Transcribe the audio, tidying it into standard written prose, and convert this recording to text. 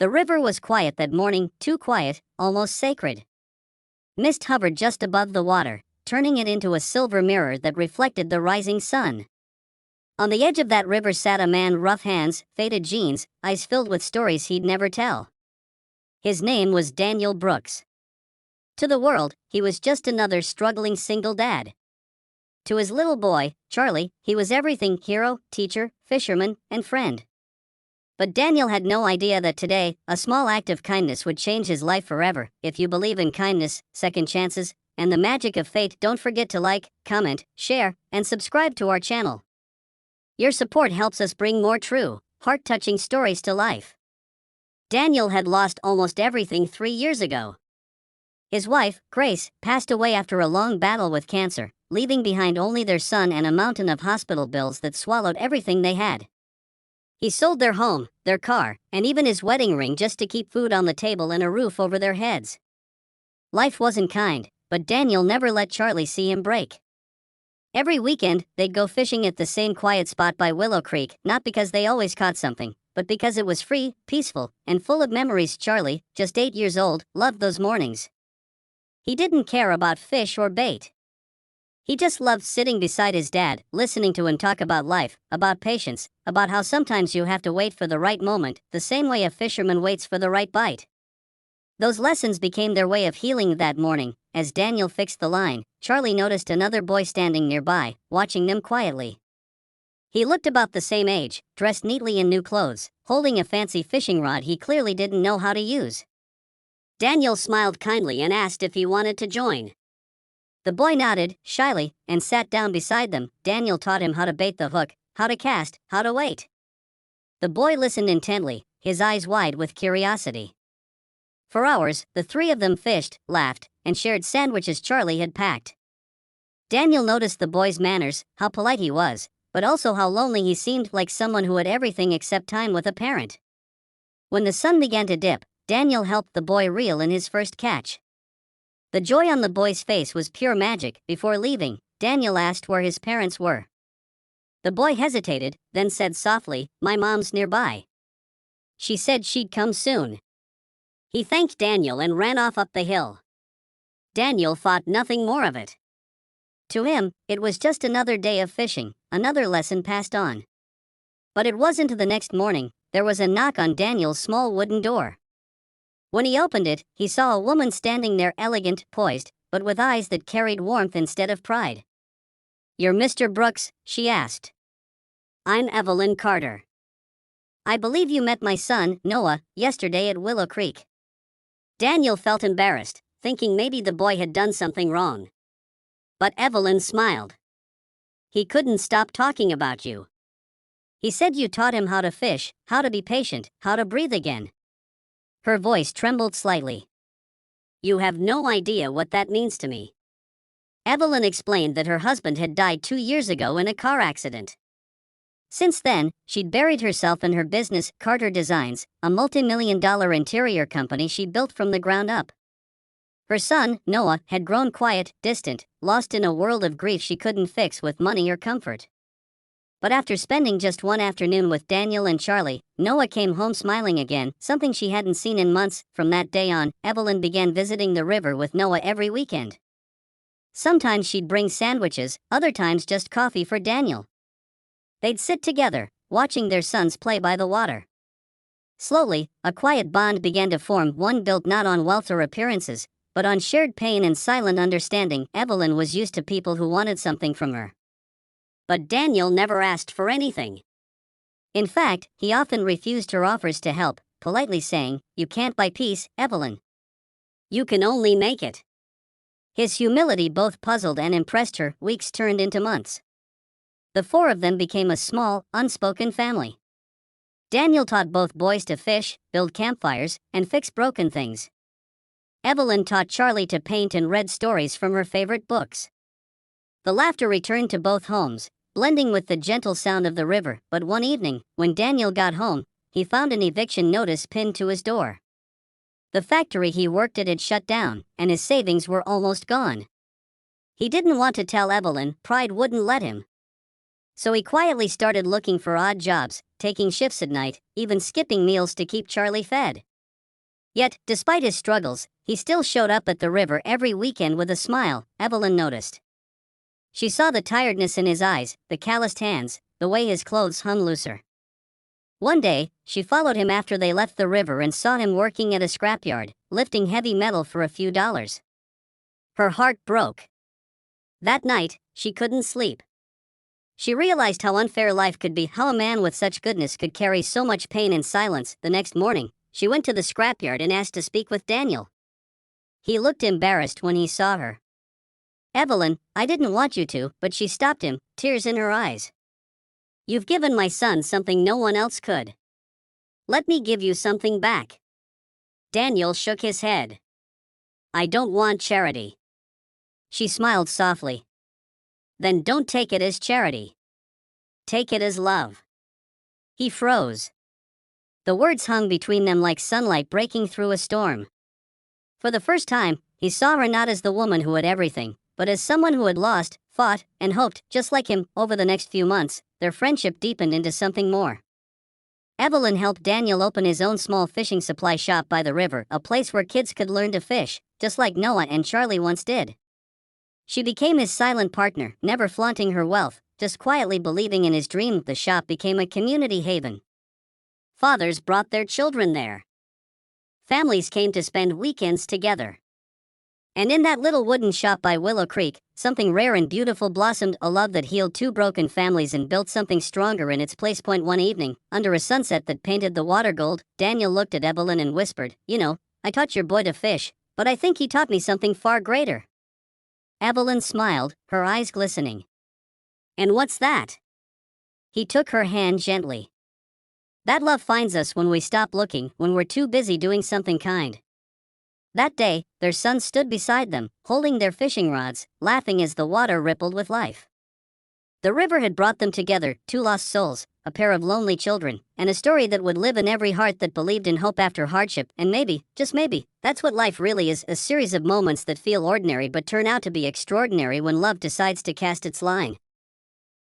The river was quiet that morning, too quiet, almost sacred. Mist hovered just above the water, turning it into a silver mirror that reflected the rising sun. On the edge of that river sat a man, rough hands, faded jeans, eyes filled with stories he'd never tell. His name was Daniel Brooks. To the world, he was just another struggling single dad. To his little boy, Charlie, he was everything: hero, teacher, fisherman, and friend. But Daniel had no idea that today, a small act of kindness would change his life forever. If you believe in kindness, second chances, and the magic of fate, don't forget to like, comment, share, and subscribe to our channel. Your support helps us bring more true, heart-touching stories to life. Daniel had lost almost everything 3 years ago. His wife, Grace, passed away after a long battle with cancer, leaving behind only their son and a mountain of hospital bills that swallowed everything they had. He sold their home, their car, and even his wedding ring just to keep food on the table and a roof over their heads. Life wasn't kind, but Daniel never let Charlie see him break. Every weekend, they'd go fishing at the same quiet spot by Willow Creek, not because they always caught something, but because it was free, peaceful, and full of memories. Charlie, just 8 years old, loved those mornings. He didn't care about fish or bait. He just loved sitting beside his dad, listening to him talk about life, about patience, about how sometimes you have to wait for the right moment, the same way a fisherman waits for the right bite. Those lessons became their way of healing. That morning, as Daniel fixed the line, Charlie noticed another boy standing nearby, watching them quietly. He looked about the same age, dressed neatly in new clothes, holding a fancy fishing rod he clearly didn't know how to use. Daniel smiled kindly and asked if he wanted to join. The boy nodded, shyly, and sat down beside them. Daniel taught him how to bait the hook, how to cast, how to wait. The boy listened intently, his eyes wide with curiosity. For hours, the three of them fished, laughed, and shared sandwiches Charlie had packed. Daniel noticed the boy's manners, how polite he was, but also how lonely he seemed, like someone who had everything except time with a parent. When the sun began to dip, Daniel helped the boy reel in his first catch. The joy on the boy's face was pure magic. Before leaving, Daniel asked where his parents were. The boy hesitated, then said softly, "My mom's nearby. She said she'd come soon." He thanked Daniel and ran off up the hill. Daniel thought nothing more of it. To him, it was just another day of fishing, another lesson passed on. But it wasn't. The next morning, there was a knock on Daniel's small wooden door. When he opened it, he saw a woman standing there, elegant, poised, but with eyes that carried warmth instead of pride. "You're Mr. Brooks?" she asked. "I'm Evelyn Carter. I believe you met my son, Noah, yesterday at Willow Creek." Daniel felt embarrassed, thinking maybe the boy had done something wrong. But Evelyn smiled. "He couldn't stop talking about you. He said you taught him how to fish, how to be patient, how to breathe again." Her voice trembled slightly. "You have no idea what that means to me." Evelyn explained that her husband had died 2 years ago in a car accident. Since then, she'd buried herself in her business, Carter Designs, a multi-million-dollar interior company she built from the ground up. Her son, Noah, had grown quiet, distant, lost in a world of grief she couldn't fix with money or comfort. But after spending just one afternoon with Daniel and Charlie, Noah came home smiling again, something she hadn't seen in months. From that day on, Evelyn began visiting the river with Noah every weekend. Sometimes she'd bring sandwiches, other times just coffee for Daniel. They'd sit together, watching their sons play by the water. Slowly, a quiet bond began to form, one built not on wealth or appearances, but on shared pain and silent understanding. Evelyn was used to people who wanted something from her. But Daniel never asked for anything. In fact, he often refused her offers to help, politely saying, "You can't buy peace, Evelyn. You can only make it." His humility both puzzled and impressed her. Weeks turned into months. The four of them became a small, unspoken family. Daniel taught both boys to fish, build campfires, and fix broken things. Evelyn taught Charlie to paint and read stories from her favorite books. The laughter returned to both homes, blending with the gentle sound of the river. But one evening, when Daniel got home, he found an eviction notice pinned to his door. The factory he worked at had shut down, and his savings were almost gone. He didn't want to tell Evelyn, pride wouldn't let him. So he quietly started looking for odd jobs, taking shifts at night, even skipping meals to keep Charlie fed. Yet, despite his struggles, he still showed up at the river every weekend with a smile, Evelyn noticed. She saw the tiredness in his eyes, the calloused hands, the way his clothes hung looser. One day, she followed him after they left the river and saw him working at a scrapyard, lifting heavy metal for a few dollars. Her heart broke. That night, she couldn't sleep. She realized how unfair life could be, how a man with such goodness could carry so much pain in silence. The next morning, she went to the scrapyard and asked to speak with Daniel. He looked embarrassed when he saw her. "Evelyn, I didn't want you to," but she stopped him, tears in her eyes. "You've given my son something no one else could. Let me give you something back." Daniel shook his head. "I don't want charity." She smiled softly. "Then don't take it as charity. Take it as love." He froze. The words hung between them like sunlight breaking through a storm. For the first time, he saw her not as the woman who had everything, but as someone who had lost, fought, and hoped, just like him. Over the next few months, their friendship deepened into something more. Evelyn helped Daniel open his own small fishing supply shop by the river, a place where kids could learn to fish, just like Noah and Charlie once did. She became his silent partner, never flaunting her wealth, just quietly believing in his dream. The shop became a community haven. Fathers brought their children there. Families came to spend weekends together. And in that little wooden shop by Willow Creek, something rare and beautiful blossomed, a love that healed two broken families and built something stronger in its place. One evening, under a sunset that painted the water gold, Daniel looked at Evelyn and whispered, "You know, I taught your boy to fish, but I think he taught me something far greater." Evelyn smiled, her eyes glistening. "And what's that?" He took her hand gently. "That love finds us when we stop looking, when we're too busy doing something kind." That day, their son stood beside them, holding their fishing rods, laughing as the water rippled with life. The river had brought them together, two lost souls, a pair of lonely children, and a story that would live in every heart that believed in hope after hardship. And maybe, just maybe, that's what life really is, a series of moments that feel ordinary but turn out to be extraordinary when love decides to cast its line.